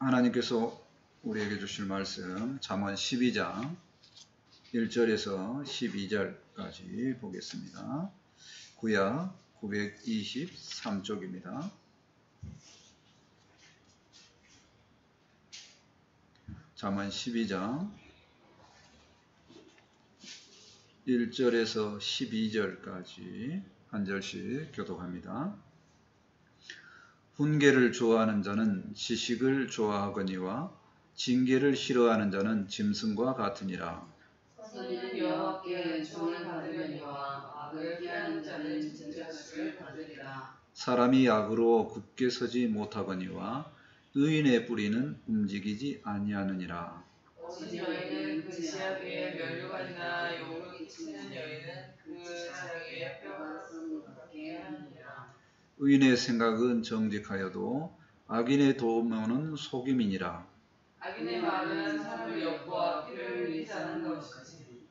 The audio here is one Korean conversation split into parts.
하나님께서 우리에게 주실 말씀 잠언 12장 1절에서 12절까지 보겠습니다. 구약 923쪽입니다. 잠언 12장 1절에서 12절까지 한 절씩 교독합니다. 훈계를 좋아하는 자는 지식을 좋아하거니와 징계를 싫어하는 자는 짐승과 같으니라. 선인은 여호와께 은총을 받으려니와 악을 피하는 자는 진저주를 받으리라. 사람이 악으로 굳게 서지 못하거니와 의인의 뿌리는 움직이지 아니하느니라. 어진 여인은 그 지압 위에 면류관이나 욕을 끼치는 여인은 그 장 위에 뼈가 썩게 하느니라. 의인의 생각은 정직하여도 악인의 도모는 속임이니라. 악인의 말은 사람을 엿보아 피를 흘리지 않는 것이지,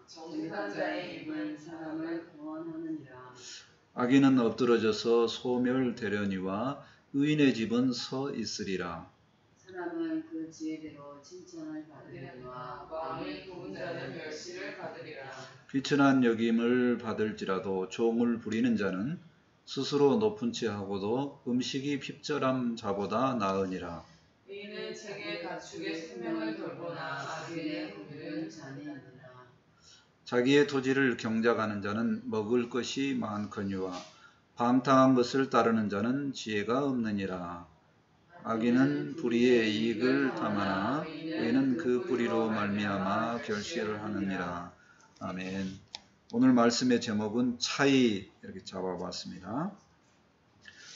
정직한 자의 입은 사람을 구원하느니라. 악인은 엎드러져서 소멸되려니와 의인의 집은 서 있으리라. 사람은 그 지혜대로 칭찬을 받으려니와 마음이 굽은 자는 멸시를 받으리라. 비천한 여김을 받을지라도 종을 부리는 자는 스스로 높은 채 하고도 음식이 핍절함 자보다 나으니라. 의인은 책에 가축의 생명을 돌보나 악인의 구비는 잔인하니라. 자기의 토지를 경작하는 자는 먹을 것이 많거니와 방탕한 것을 따르는 자는 지혜가 없느니라. 악인은 불의의 이익을 탐하나 의인은 그 불의로 말미암아 결실을 하느니라. 아멘. 오늘 말씀의 제목은 차이 이렇게 잡아봤습니다.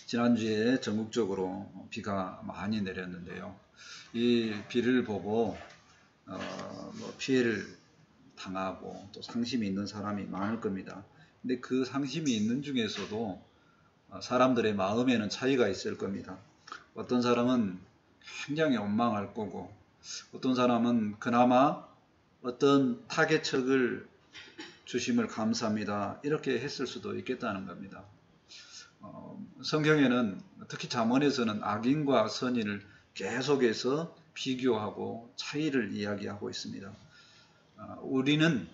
지난주에 전국적으로 비가 많이 내렸는데요. 이 비를 보고 피해를 당하고 또 상심이 있는 사람이 많을 겁니다. 근데 그 상심이 있는 중에서도 사람들의 마음에는 차이가 있을 겁니다. 어떤 사람은 굉장히 원망할 거고 어떤 사람은 그나마 어떤 타개책을 주심을 감사합니다. 이렇게 했을 수도 있겠다는 겁니다. 성경에는 특히 잠언에서는 악인과 선인을 계속해서 비교하고 차이를 이야기하고 있습니다. 우리는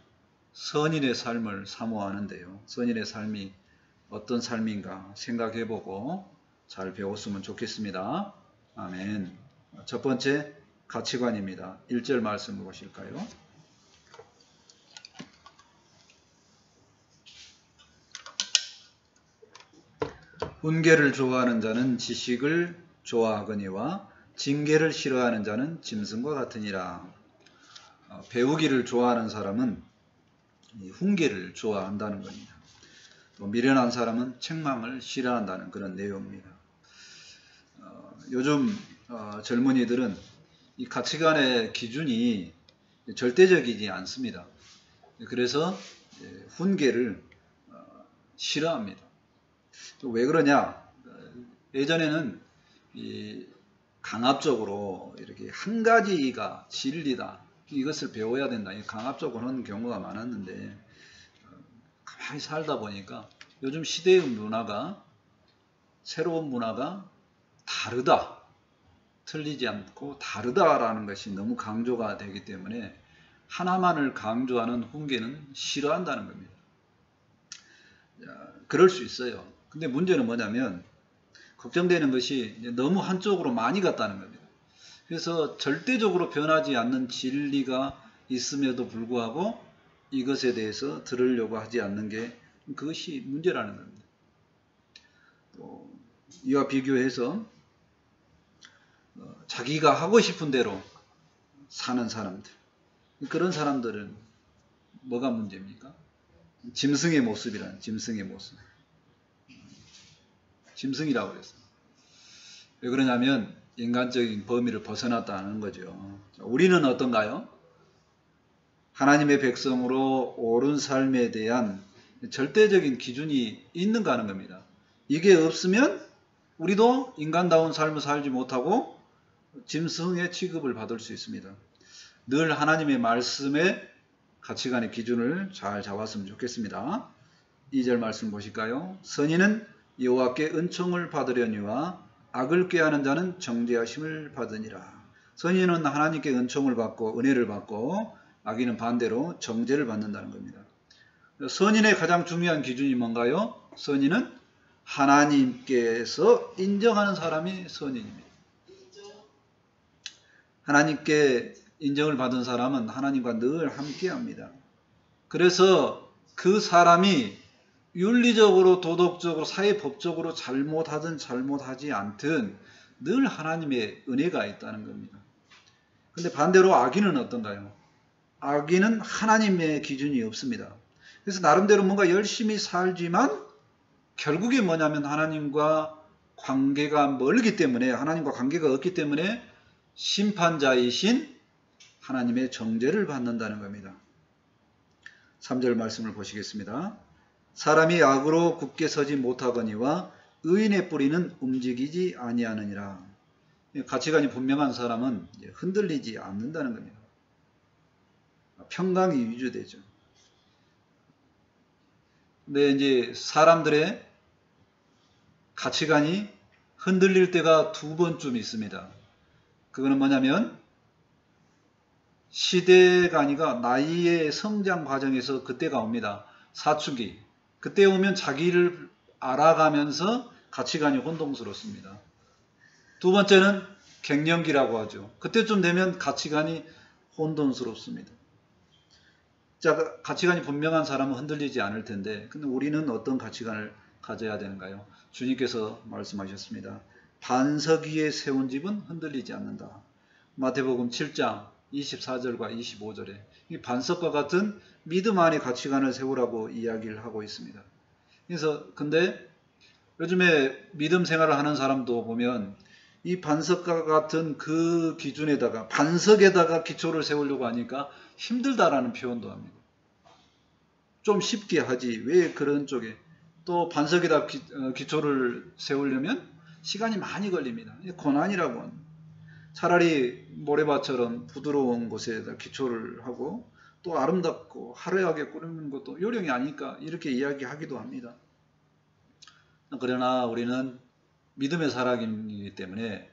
선인의 삶을 사모하는데요. 선인의 삶이 어떤 삶인가 생각해보고 잘 배웠으면 좋겠습니다. 아멘. 첫 번째 가치관입니다. 1절 말씀 보실까요? 훈계를 좋아하는 자는 지식을 좋아하거니와 징계를 싫어하는 자는 짐승과 같으니라. 배우기를 좋아하는 사람은 훈계를 좋아한다는 겁니다. 또 미련한 사람은 책망을 싫어한다는 그런 내용입니다. 요즘 젊은이들은 이 가치관의 기준이 절대적이지 않습니다. 그래서 훈계를 싫어합니다. 왜 그러냐? 예전에는 이 강압적으로 이렇게 한 가지가 진리다, 이것을 배워야 된다, 강압적으로 하는 경우가 많았는데 가만히 살다 보니까 요즘 시대의 문화가, 새로운 문화가 다르다, 틀리지 않고 다르다라는 것이 너무 강조가 되기 때문에 하나만을 강조하는 훈계는 싫어한다는 겁니다. 그럴 수 있어요. 근데 문제는 뭐냐면 걱정되는 것이 너무 한쪽으로 많이 갔다는 겁니다. 그래서 절대적으로 변하지 않는 진리가 있음에도 불구하고 이것에 대해서 들으려고 하지 않는 게 그것이 문제라는 겁니다. 또 이와 비교해서 자기가 하고 싶은 대로 사는 사람들, 그런 사람들은 뭐가 문제입니까? 짐승의 모습이라는, 짐승의 모습. 짐승이라고 그랬어요. 왜 그러냐면 인간적인 범위를 벗어났다는 거죠. 우리는 어떤가요? 하나님의 백성으로 옳은 삶에 대한 절대적인 기준이 있는가 하는 겁니다. 이게 없으면 우리도 인간다운 삶을 살지 못하고 짐승의 취급을 받을 수 있습니다. 늘 하나님의 말씀에 가치관의 기준을 잘 잡았으면 좋겠습니다. 2절 말씀 보실까요? 선인은 여호와께 은총을 받으려니와 악을 꾀하는 자는 정죄하심을 받으니라. 선인은 하나님께 은총을 받고 은혜를 받고 악인은 반대로 정죄를 받는다는 겁니다. 선인의 가장 중요한 기준이 뭔가요? 선인은 하나님께서 인정하는 사람이 선인입니다. 하나님께 인정을 받은 사람은 하나님과 늘 함께합니다. 그래서 그 사람이 윤리적으로 도덕적으로 사회법적으로 잘못하든 잘못하지 않든 늘 하나님의 은혜가 있다는 겁니다. 근데 반대로 악인은 어떤가요? 악인은 하나님의 기준이 없습니다. 그래서 나름대로 뭔가 열심히 살지만 결국에 뭐냐면 하나님과 관계가 멀기 때문에, 하나님과 관계가 없기 때문에 심판자이신 하나님의 정죄를 받는다는 겁니다. 3절 말씀을 보시겠습니다. 사람이 악으로 굳게 서지 못하거니와 의인의 뿌리는 움직이지 아니하느니라. 가치관이 분명한 사람은 흔들리지 않는다는 겁니다. 평강이 유지되죠. 근데 이제 사람들의 가치관이 흔들릴 때가 두 번쯤 있습니다. 그거는 뭐냐면 시대가 아니라 나이의 성장 과정에서 그때가 옵니다. 사춘기. 그때 오면 자기를 알아가면서 가치관이 혼동스럽습니다. 두 번째는 갱년기라고 하죠. 그때쯤 되면 가치관이 혼돈스럽습니다. 자, 가치관이 분명한 사람은 흔들리지 않을 텐데, 근데 우리는 어떤 가치관을 가져야 되는가요? 주님께서 말씀하셨습니다. 반석 위에 세운 집은 흔들리지 않는다. 마태복음 7장 24절과 25절에 이 반석과 같은 믿음 안에 가치관을 세우라고 이야기를 하고 있습니다. 그래서 근데 요즘에 믿음 생활을 하는 사람도 보면 이 반석과 같은 그 기준에다가 반석에다가 기초를 세우려고 하니까 힘들다라는 표현도 합니다. 좀 쉽게 하지 왜 그런 쪽에 또 반석에다 기초를 세우려면 시간이 많이 걸립니다. 고난이라고 합니다. 차라리 모래밭처럼 부드러운 곳에다 기초를 하고 또 아름답고 화려하게 꾸미는 것도 요령이 아니까 이렇게 이야기하기도 합니다. 그러나 우리는 믿음의 사람이기 때문에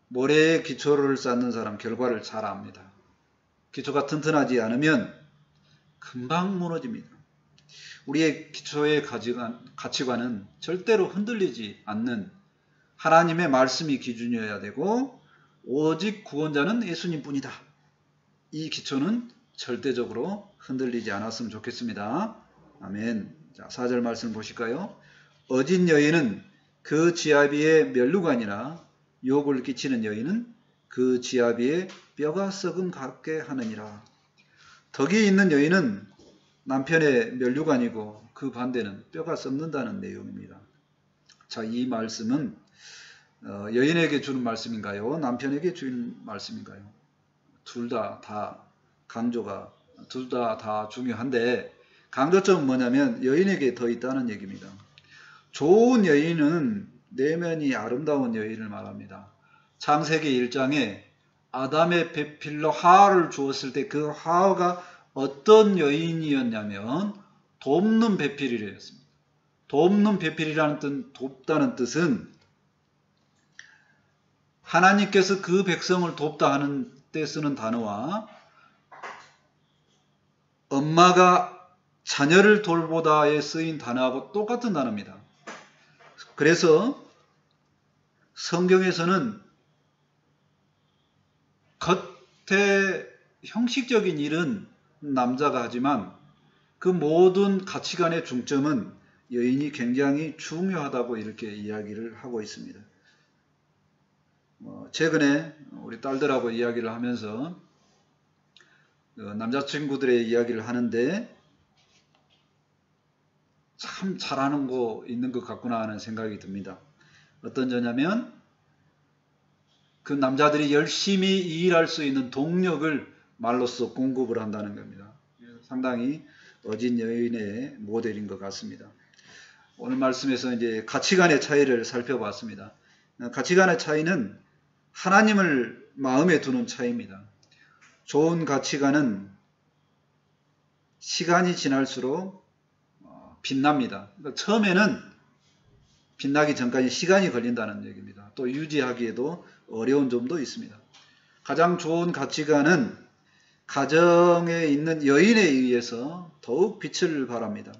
모래에 기초를 쌓는 사람 결과를 잘 압니다. 기초가 튼튼하지 않으면 금방 무너집니다. 우리의 기초의 가치관은 절대로 흔들리지 않는 하나님의 말씀이 기준이어야 되고 오직 구원자는 예수님 뿐이다. 이 기초는 절대적으로 흔들리지 않았으면 좋겠습니다. 아멘. 자, 4절 말씀 보실까요? 어진 여인은 그 지아비의 면류관이나 욕을 끼치는 여인은 그 지아비의 뼈가 썩음 같게 하느니라. 덕이 있는 여인은 남편의 면류관이고 그 반대는 뼈가 썩는다는 내용입니다. 자, 이 말씀은 여인에게 주는 말씀인가요? 남편에게 주는 말씀인가요? 둘 다 강조가 둘 다 중요한데 강조점은 뭐냐면 여인에게 더 있다는 얘기입니다. 좋은 여인은 내면이 아름다운 여인을 말합니다. 창세기 1장에 아담의 배필로 하와를 주었을 때 그 하와가 어떤 여인이었냐면 돕는 배필이랬습니다. 돕는 배필이라는 뜻, 돕다는 뜻은 하나님께서 그 백성을 돕다 하는 때 쓰는 단어와 엄마가 자녀를 돌보다에 쓰인 단어하고 똑같은 단어입니다. 그래서 성경에서는 겉에 형식적인 일은 남자가 하지만 그 모든 가치관의 중점은 여인이 굉장히 중요하다고 이렇게 이야기를 하고 있습니다. 최근에 우리 딸들하고 이야기를 하면서 남자친구들의 이야기를 하는데 참 잘하는 거 있는 것 같구나 하는 생각이 듭니다. 어떤 점이냐면 그 남자들이 열심히 일할 수 있는 동력을 말로써 공급을 한다는 겁니다. 상당히 어진 여인의 모델인 것 같습니다. 오늘 말씀에서 이제 가치관의 차이를 살펴봤습니다. 가치관의 차이는 하나님을 마음에 두는 차이입니다. 좋은 가치관은 시간이 지날수록 빛납니다. 그러니까 처음에는 빛나기 전까지 시간이 걸린다는 얘기입니다. 또 유지하기에도 어려운 점도 있습니다. 가장 좋은 가치관은 가정에 있는 여인에 의해서 더욱 빛을 발합니다.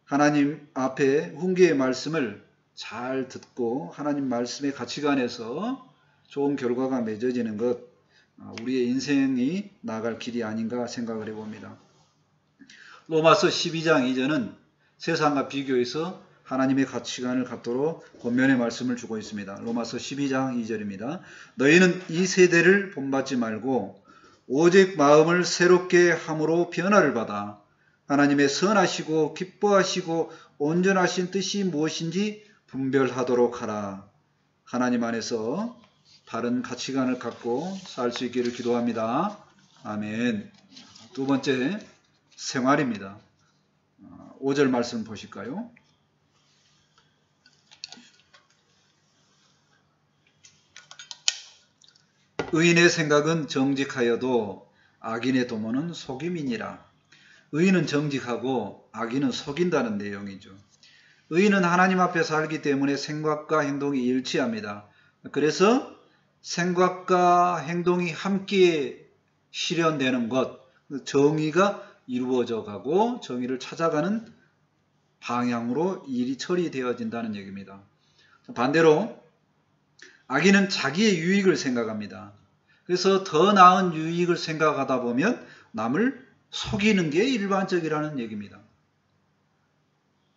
하나님 앞에 훈계의 말씀을 잘 듣고 하나님 말씀의 가치관에서 좋은 결과가 맺어지는 것, 우리의 인생이 나아갈 길이 아닌가 생각을 해봅니다. 로마서 12장 2절은 세상과 비교해서 하나님의 가치관을 갖도록 권면의 말씀을 주고 있습니다. 로마서 12장 2절입니다. 너희는 이 세대를 본받지 말고 오직 마음을 새롭게 함으로 변화를 받아 하나님의 선하시고 기뻐하시고 온전하신 뜻이 무엇인지 분별하도록 하라. 하나님 안에서 바른 가치관을 갖고 살 수 있기를 기도합니다. 아멘. 두 번째, 생활입니다. 5절 말씀 보실까요? 의인의 생각은 정직하여도 악인의 도모는 속임이니라. 의인은 정직하고 악인은 속인다는 내용이죠. 의인은 하나님 앞에 살기 때문에 생각과 행동이 일치합니다. 그래서 생각과 행동이 함께 실현되는 것, 정의가 이루어져 가고 정의를 찾아가는 방향으로 일이 처리되어진다는 얘기입니다. 반대로 악인은 자기의 유익을 생각합니다. 그래서 더 나은 유익을 생각하다 보면 남을 속이는 게 일반적이라는 얘기입니다.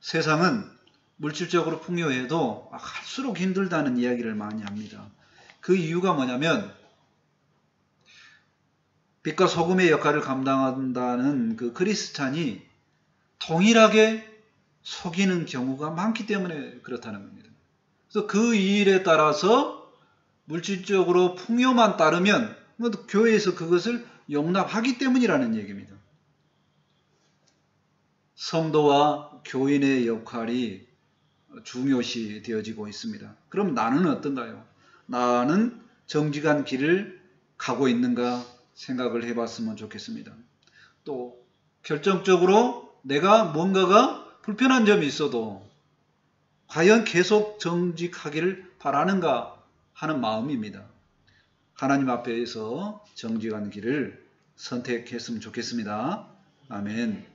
세상은 물질적으로 풍요해도 할수록 힘들다는 이야기를 많이 합니다. 그 이유가 뭐냐면 빛과 소금의 역할을 감당한다는 그 크리스찬이 동일하게 속이는 경우가 많기 때문에 그렇다는 겁니다. 그래서 그 일에 따라서 물질적으로 풍요만 따르면 교회에서 그것을 용납하기 때문이라는 얘기입니다. 성도와 교인의 역할이 중요시 되어지고 있습니다. 그럼 나는 어떤가요? 나는 정직한 길을 가고 있는가 생각을 해봤으면 좋겠습니다. 또 결정적으로 내가 뭔가가 불편한 점이 있어도 과연 계속 정직하기를 바라는가 하는 마음입니다. 하나님 앞에서 정직한 길을 선택했으면 좋겠습니다. 아멘.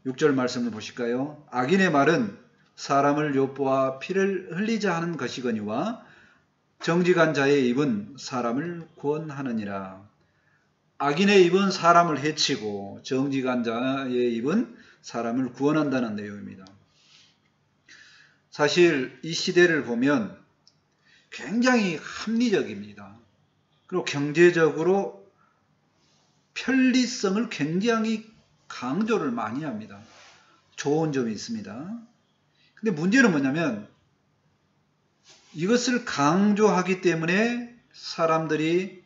6절 말씀을 보실까요? 악인의 말은 사람을 엿보아 피를 흘리자 하는 것이거니와 정직한 자의 입은 사람을 구원하느니라. 악인의 입은 사람을 해치고 정직한 자의 입은 사람을 구원한다는 내용입니다. 사실 이 시대를 보면 굉장히 합리적입니다. 그리고 경제적으로 편리성을 굉장히 강조를 많이 합니다. 좋은 점이 있습니다. 근데 문제는 뭐냐면 이것을 강조하기 때문에 사람들이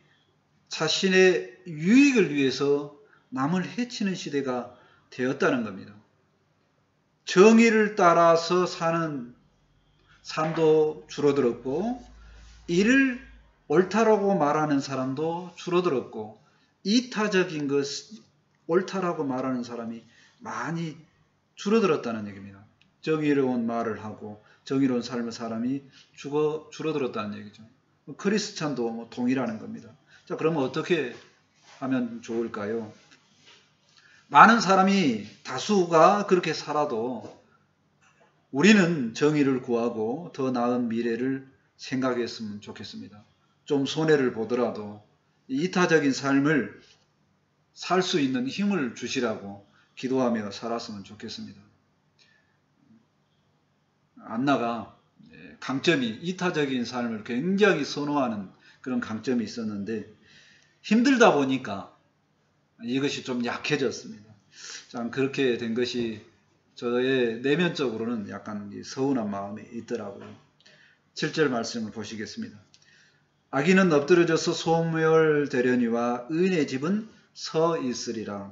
자신의 유익을 위해서 남을 해치는 시대가 되었다는 겁니다. 정의를 따라서 사는 삶도 줄어들었고 이를 옳다라고 말하는 사람도 줄어들었고 이타적인 것 옳다라고 말하는 사람이 많이 줄어들었다는 얘기입니다. 정의로운 말을 하고 정의로운 삶을 사람이 줄어들었다는 얘기죠. 크리스찬도 동일하는 겁니다. 자, 그러면 어떻게 하면 좋을까요? 많은 사람이 다수가 그렇게 살아도 우리는 정의를 구하고 더 나은 미래를 생각했으면 좋겠습니다. 좀 손해를 보더라도 이타적인 삶을 살 수 있는 힘을 주시라고 기도하며 살았으면 좋겠습니다. 안나가 강점이 이타적인 삶을 굉장히 선호하는 그런 강점이 있었는데 힘들다 보니까 이것이 좀 약해졌습니다. 참 그렇게 된 것이 저의 내면적으로는 약간 서운한 마음이 있더라고요. 7절 말씀을 보시겠습니다. 악인은 엎드려져서 소멸되려니와 의인의 집은 서 있으리라.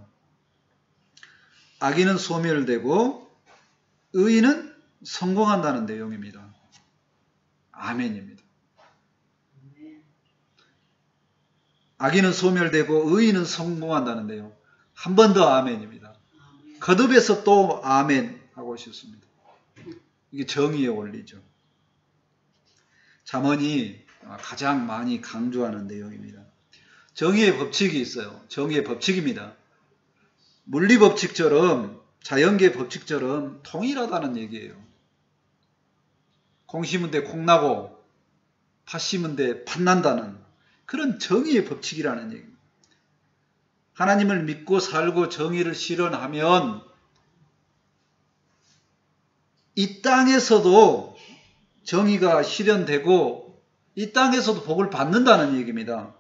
악인은 소멸되고 의인은 성공한다는 내용입니다. 아멘입니다. 악인은 소멸되고 의인은 성공한다는 내용. 한 번 더 아멘입니다. 거듭해서 또 아멘 하고 싶습니다. 이게 정의의 원리죠. 잠언이 가장 많이 강조하는 내용입니다. 정의의 법칙이 있어요. 정의의 법칙입니다. 물리 법칙처럼 자연계 법칙처럼 통일하다는 얘기예요. 콩 심은 데 콩 나고 팥 심은 데 팥 난다는 그런 정의의 법칙이라는 얘기입니다. 하나님을 믿고 살고 정의를 실현하면 이 땅에서도 정의가 실현되고 이 땅에서도 복을 받는다는 얘기입니다.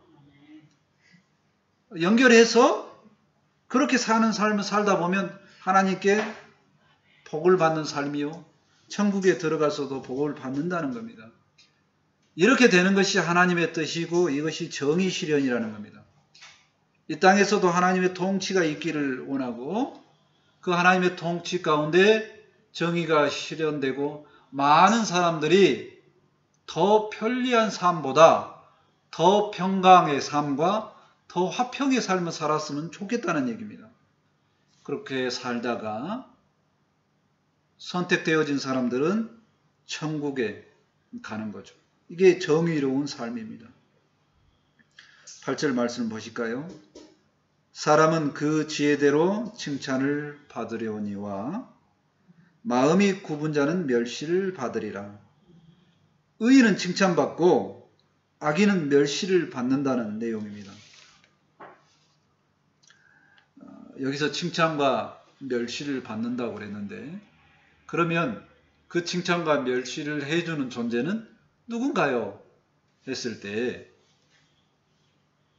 연결해서 그렇게 사는 삶을 살다 보면 하나님께 복을 받는 삶이요, 천국에 들어가서도 복을 받는다는 겁니다. 이렇게 되는 것이 하나님의 뜻이고 이것이 정의 실현이라는 겁니다. 이 땅에서도 하나님의 통치가 있기를 원하고 그 하나님의 통치 가운데 정의가 실현되고 많은 사람들이 더 편리한 삶보다 더 평강의 삶과 더 화평의 삶을 살았으면 좋겠다는 얘기입니다. 그렇게 살다가 선택되어진 사람들은 천국에 가는 거죠. 이게 정의로운 삶입니다. 8절 말씀 보실까요? 사람은 그 지혜대로 칭찬을 받으려니와 마음이 굽은 자는 멸시를 받으리라. 의인은 칭찬받고 악인은 멸시를 받는다는 내용입니다. 여기서 칭찬과 멸시를 받는다고 그랬는데 그러면 그 칭찬과 멸시를 해주는 존재는 누군가요? 했을 때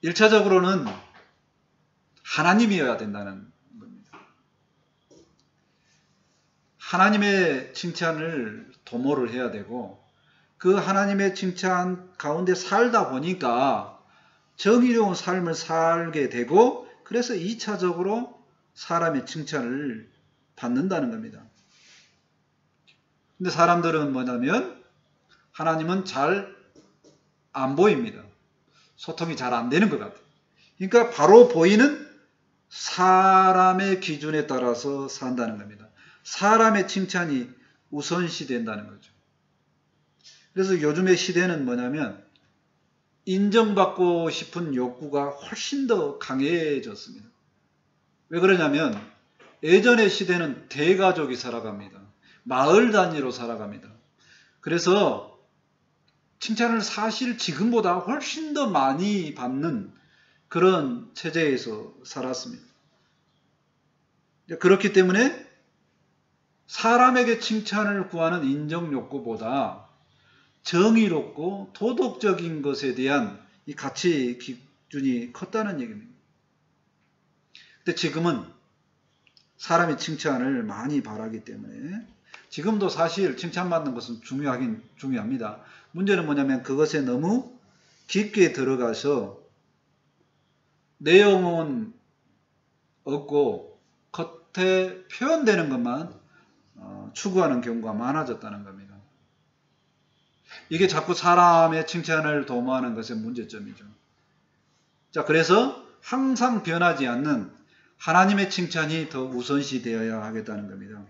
1차적으로는 하나님이어야 된다는 겁니다. 하나님의 칭찬을 도모를 해야 되고 그 하나님의 칭찬 가운데 살다 보니까 정의로운 삶을 살게 되고 그래서 2차적으로 사람의 칭찬을 받는다는 겁니다. 근데 사람들은 뭐냐면 하나님은 잘 안 보입니다. 소통이 잘 안 되는 것 같아요. 그러니까 바로 보이는 사람의 기준에 따라서 산다는 겁니다. 사람의 칭찬이 우선시 된다는 거죠. 그래서 요즘의 시대는 뭐냐면 인정받고 싶은 욕구가 훨씬 더 강해졌습니다. 왜 그러냐면 예전의 시대는 대가족이 살아갑니다. 마을 단위로 살아갑니다. 그래서 칭찬을 사실 지금보다 훨씬 더 많이 받는 그런 체제에서 살았습니다. 그렇기 때문에 사람에게 칭찬을 구하는 인정 욕구보다 정의롭고 도덕적인 것에 대한 이 가치 기준이 컸다는 얘기입니다. 근데 지금은 사람이 칭찬을 많이 바라기 때문에 지금도 사실 칭찬받는 것은 중요하긴 중요합니다. 문제는 뭐냐면 그것에 너무 깊게 들어가서 내용은 없고 겉에 표현되는 것만 추구하는 경우가 많아졌다는 겁니다. 이게 자꾸 사람의 칭찬을 도모하는 것의 문제점이죠. 자, 그래서 항상 변하지 않는 하나님의 칭찬이 더 우선시 되어야 하겠다는 겁니다.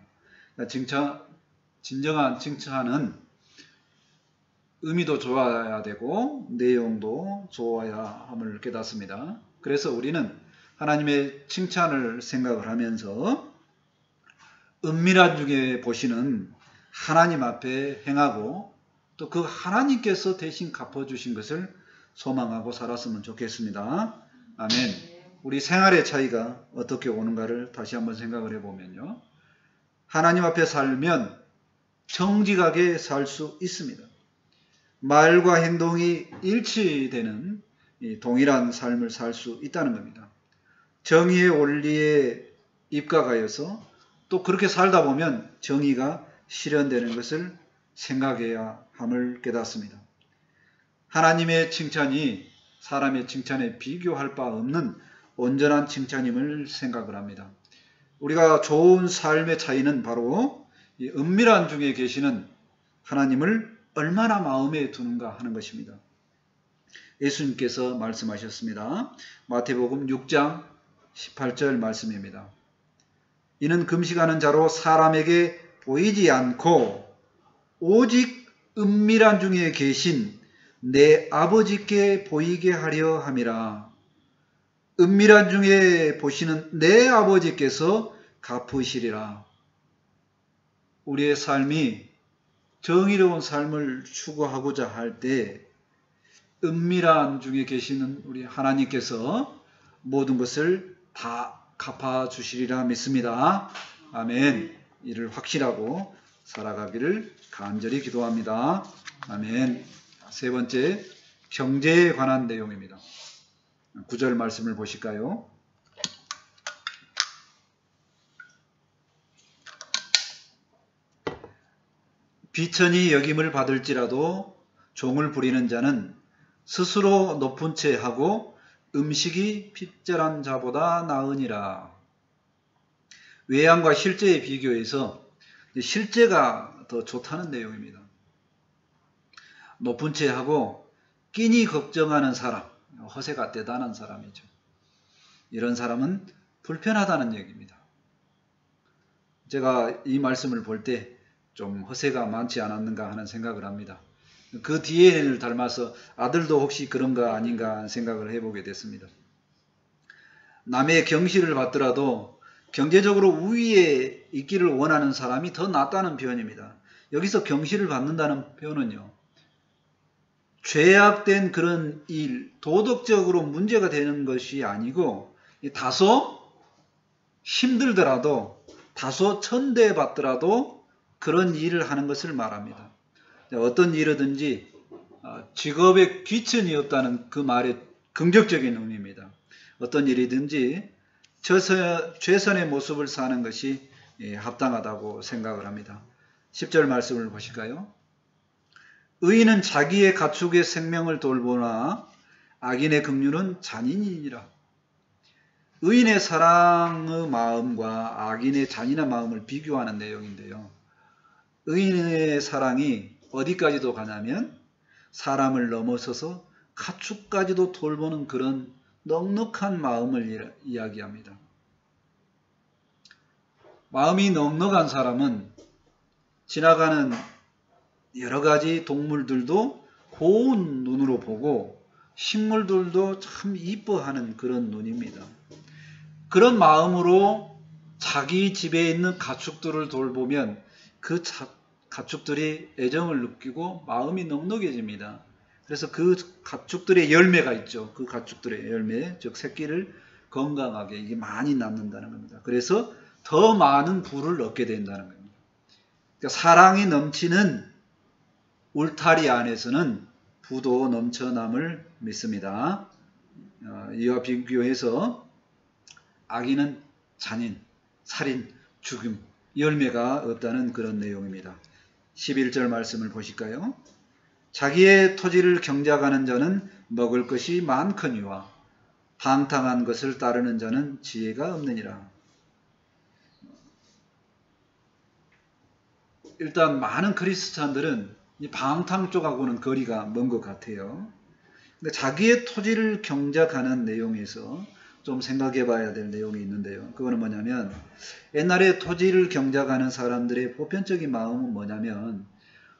진정한 칭찬은 의미도 좋아야 되고 내용도 좋아야 함을 깨닫습니다. 그래서 우리는 하나님의 칭찬을 생각을 하면서 은밀한 중에 보시는 하나님 앞에 행하고 또 그 하나님께서 대신 갚아주신 것을 소망하고 살았으면 좋겠습니다. 아멘. 우리 생활의 차이가 어떻게 오는가를 다시 한번 생각을 해보면요. 하나님 앞에 살면 정직하게 살 수 있습니다. 말과 행동이 일치되는 동일한 삶을 살 수 있다는 겁니다. 정의의 원리에 입각하여서 또 그렇게 살다 보면 정의가 실현되는 것을 생각해야 함을 깨닫습니다. 하나님의 칭찬이 사람의 칭찬에 비교할 바 없는 온전한 칭찬임을 생각을 합니다. 우리가 좋은 삶의 차이는 바로 이 은밀한 중에 계시는 하나님을 얼마나 마음에 두는가 하는 것입니다. 예수님께서 말씀하셨습니다. 마태복음 6장 18절 말씀입니다. 이는 금식하는 자로 사람에게 보이지 않고 오직 은밀한 중에 계신 내 아버지께 보이게 하려 함이라. 은밀한 중에 보시는 내 아버지께서 갚으시리라. 우리의 삶이 정의로운 삶을 추구하고자 할 때 은밀한 중에 계시는 우리 하나님께서 모든 것을 다 갚아주시리라 믿습니다. 아멘. 이를 확실하고 살아가기를 간절히 기도합니다. 아멘. 세 번째, 경제에 관한 내용입니다. 9절 말씀을 보실까요? 비천히 여김을 받을지라도 종을 부리는 자는 스스로 높은 채 하고 음식이 핍절한 자보다 나으니라. 외양과 실제에 비교해서 실제가 더 좋다는 내용입니다. 높은 채 하고 끼니 걱정하는 사람, 허세가 대단한 사람이죠. 이런 사람은 불편하다는 얘기입니다. 제가 이 말씀을 볼 때 좀 허세가 많지 않았는가 하는 생각을 합니다. 그 DNA를 닮아서 아들도 혹시 그런가 아닌가 생각을 해보게 됐습니다. 남의 경시를 받더라도 경제적으로 우위에 있기를 원하는 사람이 더 낫다는 표현입니다. 여기서 경시를 받는다는 표현은요, 죄악된 그런 일, 도덕적으로 문제가 되는 것이 아니고 다소 힘들더라도 다소 천대받더라도 그런 일을 하는 것을 말합니다. 어떤 일이든지 직업에 귀천이 없다는 그 말의 긍정적인 의미입니다. 어떤 일이든지 최선의 모습을 사는 것이 합당하다고 생각을 합니다. 10절 말씀을 보실까요? 의인은 자기의 가축의 생명을 돌보나 악인의 긍휼은 잔인이니라. 의인의 사랑의 마음과 악인의 잔인한 마음을 비교하는 내용인데요. 의인의 사랑이 어디까지도 가냐면 사람을 넘어서서 가축까지도 돌보는 그런 넉넉한 마음을 이야기합니다. 마음이 넉넉한 사람은 지나가는 여러 가지 동물들도 고운 눈으로 보고 식물들도 참 이뻐하는 그런 눈입니다. 그런 마음으로 자기 집에 있는 가축들을 돌보면 그 가축들이 애정을 느끼고 마음이 넉넉해집니다. 그래서 그 가축들의 열매가 있죠. 그 가축들의 열매, 즉 새끼를 건강하게 이게 많이 낳는다는 겁니다. 그래서 더 많은 부를 얻게 된다는 겁니다. 그러니까 사랑이 넘치는 울타리 안에서는 부도 넘쳐남을 믿습니다. 이와 비교해서 악인은 잔인, 살인, 죽임, 열매가 없다는 그런 내용입니다. 11절 말씀을 보실까요? 자기의 토지를 경작하는 자는 먹을 것이 많거니와 방탕한 것을 따르는 자는 지혜가 없느니라. 일단 많은 크리스찬들은 이 방탕 쪽하고는 거리가 먼 것 같아요. 근데 자기의 토지를 경작하는 내용에서 좀 생각해 봐야 될 내용이 있는데요. 그거는 뭐냐면 옛날에 토지를 경작하는 사람들의 보편적인 마음은 뭐냐면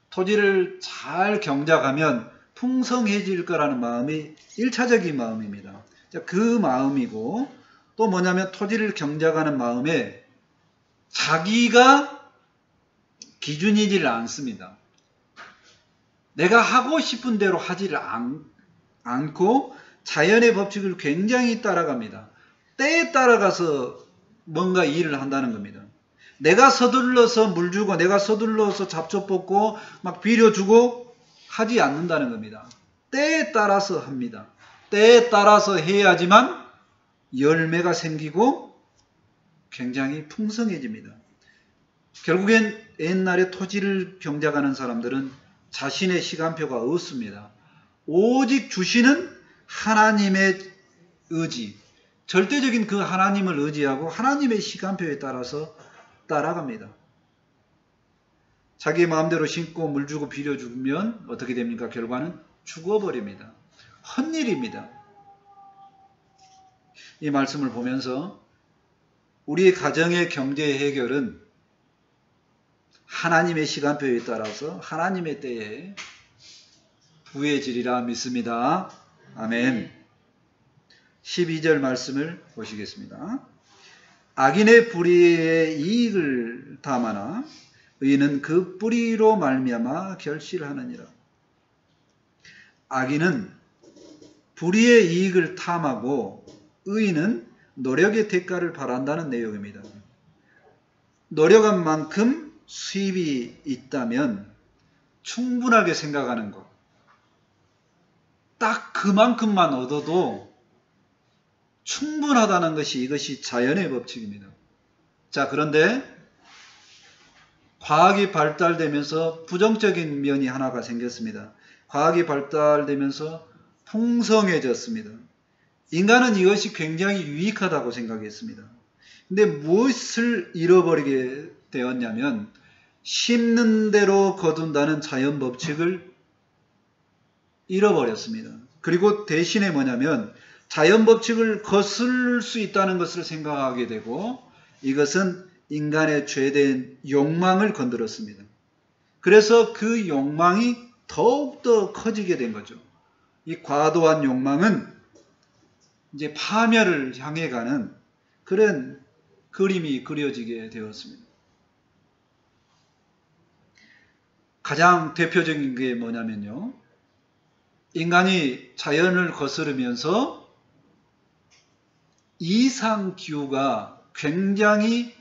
토지를 잘 경작하면 풍성해질 거라는 마음이 1차적인 마음입니다. 그 마음이고 또 뭐냐면 토지를 경작하는 마음에 자기가 기준이지를 않습니다. 내가 하고 싶은 대로 하지를 않고 자연의 법칙을 굉장히 따라갑니다. 때에 따라가서 뭔가 일을 한다는 겁니다. 내가 서둘러서 물 주고 내가 서둘러서 잡초 뽑고 막 비료주고 하지 않는다는 겁니다. 때에 따라서 합니다. 때에 따라서 해야지만 열매가 생기고 굉장히 풍성해집니다. 결국엔 옛날에 토지를 경작하는 사람들은 자신의 시간표가 없습니다. 오직 주시는 하나님의 의지, 절대적인 그 하나님을 의지하고 하나님의 시간표에 따라서 따라갑니다. 자기 마음대로 심고 물 주고 비료 주면 어떻게 됩니까? 결과는 죽어버립니다. 헛일입니다. 이 말씀을 보면서 우리의 가정의 경제 해결은 하나님의 시간표에 따라서 하나님의 때에 부해지리라 믿습니다. 아멘. 12절 말씀을 보시겠습니다. 악인의 뿌리에 이익을 담아나 의인은 그 뿌리로 말미암아 결실하느니라. 악인은 불의의 이익을 탐하고 의인은 노력의 대가를 바란다는 내용입니다. 노력한 만큼 수입이 있다면 충분하게 생각하는 것. 딱 그만큼만 얻어도 충분하다는 것이 이것이 자연의 법칙입니다. 자, 그런데 과학이 발달되면서 부정적인 면이 하나가 생겼습니다. 과학이 발달되면서 풍성해졌습니다. 인간은 이것이 굉장히 유익하다고 생각했습니다. 근데 무엇을 잃어버리게 되었냐면 심는 대로 거둔다는 자연 법칙을 잃어버렸습니다. 그리고 대신에 뭐냐면 자연 법칙을 거슬 수 있다는 것을 생각하게 되고 이것은 인간의 죄된 욕망을 건드렸습니다. 그래서 그 욕망이 더욱더 커지게 된 거죠. 이 과도한 욕망은 이제 파멸을 향해 가는 그런 그림이 그려지게 되었습니다. 가장 대표적인 게 뭐냐면요. 인간이 자연을 거스르면서 이상기후가 굉장히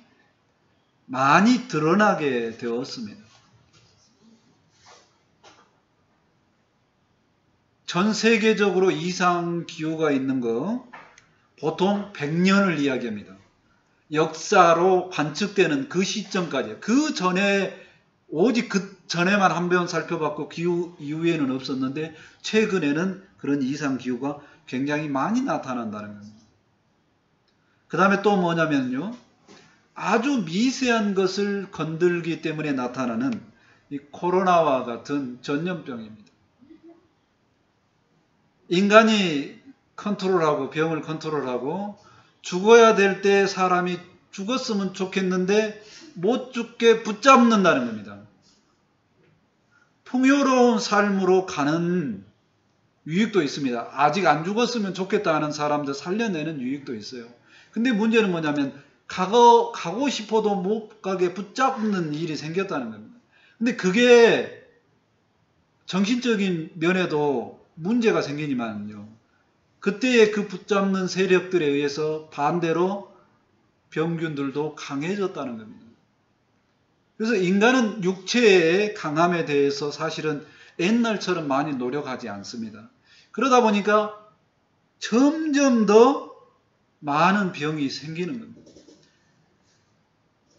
많이 드러나게 되었습니다. 전 세계적으로 이상기후가 있는 거 보통 100년을 이야기합니다. 역사로 관측되는 그 시점까지. 그 전에 오직 그 전에만 한 번 살펴봤고 기후 이후에는 없었는데 최근에는 그런 이상기후가 굉장히 많이 나타난다는 겁니다. 그 다음에 또 뭐냐면요. 아주 미세한 것을 건들기 때문에 나타나는 이 코로나와 같은 전염병입니다. 인간이 컨트롤하고 병을 컨트롤하고 죽어야 될 때 사람이 죽었으면 좋겠는데 못 죽게 붙잡는다는 겁니다. 풍요로운 삶으로 가는 유익도 있습니다. 아직 안 죽었으면 좋겠다 하는 사람들 살려내는 유익도 있어요. 근데 문제는 뭐냐면 가고 싶어도 못 가게 붙잡는 일이 생겼다는 겁니다. 근데 그게 정신적인 면에도 문제가 생기지만요. 그때의 그 붙잡는 세력들에 의해서 반대로 병균들도 강해졌다는 겁니다. 그래서 인간은 육체의 강함에 대해서 사실은 옛날처럼 많이 노력하지 않습니다. 그러다 보니까 점점 더 많은 병이 생기는 겁니다.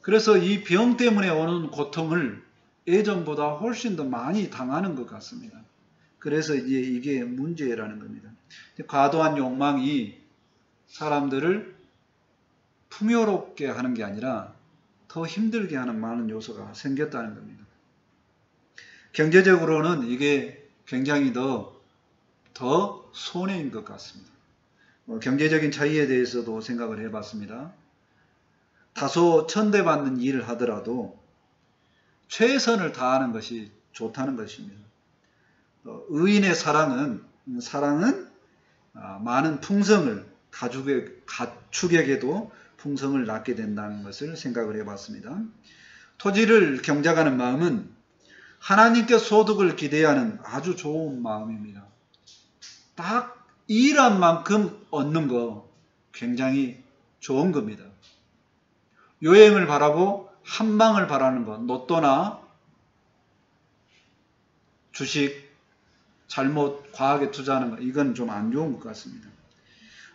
그래서 이 병 때문에 오는 고통을 예전보다 훨씬 더 많이 당하는 것 같습니다. 그래서 이제 이게 문제라는 겁니다. 과도한 욕망이 사람들을 풍요롭게 하는 게 아니라 더 힘들게 하는 많은 요소가 생겼다는 겁니다. 경제적으로는 이게 굉장히 더 손해인 것 같습니다. 경제적인 차이에 대해서도 생각을 해봤습니다. 다소 천대받는 일을 하더라도 최선을 다하는 것이 좋다는 것입니다. 의인의 사랑은 많은 풍성을 가축에게도 풍성을 낳게 된다는 것을 생각을 해봤습니다. 토지를 경작하는 마음은 하나님께 소득을 기대하는 아주 좋은 마음입니다. 딱 일한 만큼 얻는 거 굉장히 좋은 겁니다. 요행을 바라고 한방을 바라는 것, 로또나 주식 잘못 과하게 투자하는 것, 이건 좀 안 좋은 것 같습니다.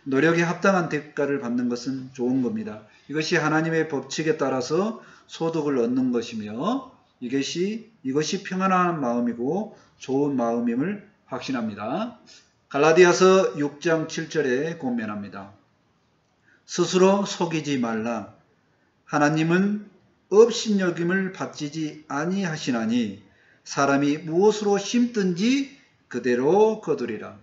노력에 합당한 대가를 받는 것은 좋은 겁니다. 이것이 하나님의 법칙에 따라서 소득을 얻는 것이며 이것이 평안한 마음이고 좋은 마음임을 확신합니다. 갈라디아서 6장 7절에 권면합니다. 스스로 속이지 말라. 하나님은 업신여김을 받지지 아니하시나니 사람이 무엇으로 심든지 그대로 거두리라.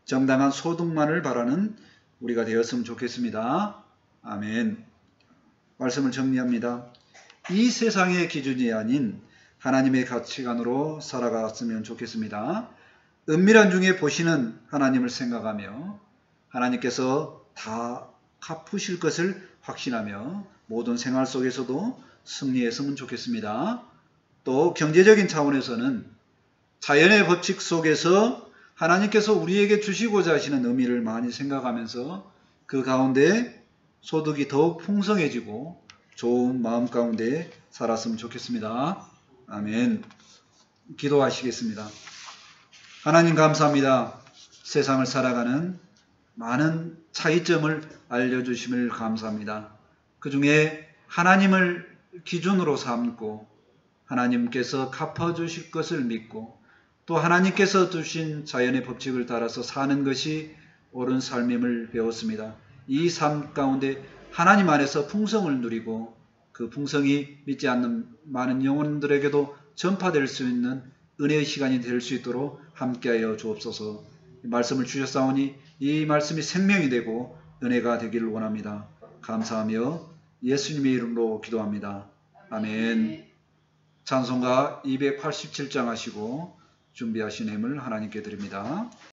정당한 소득만을 바라는 우리가 되었으면 좋겠습니다. 아멘. 말씀을 정리합니다. 이 세상의 기준이 아닌 하나님의 가치관으로 살아갔으면 좋겠습니다. 은밀한 중에 보시는 하나님을 생각하며 하나님께서 다 갚으실 것을 확신하며 모든 생활 속에서도 승리했으면 좋겠습니다. 또 경제적인 차원에서는 자연의 법칙 속에서 하나님께서 우리에게 주시고자 하시는 의미를 많이 생각하면서 그 가운데 소득이 더욱 풍성해지고 좋은 마음 가운데 살았으면 좋겠습니다. 아멘. 기도하시겠습니다. 하나님 감사합니다. 세상을 살아가는 많은 차이점을 알려주심을 감사합니다. 그 중에 하나님을 기준으로 삼고 하나님께서 갚아주실 것을 믿고 또 하나님께서 주신 자연의 법칙을 따라서 사는 것이 옳은 삶임을 배웠습니다. 이 삶 가운데 하나님 안에서 풍성을 누리고 그 풍성이 믿지 않는 많은 영혼들에게도 전파될 수 있는 은혜의 시간이 될 수 있도록 함께하여 주옵소서. 말씀을 주셨사오니 이 말씀이 생명이 되고 은혜가 되기를 원합니다. 감사하며 예수님의 이름으로 기도합니다. 아멘. 찬송가 287장 하시고 준비하신 힘을 하나님께 드립니다.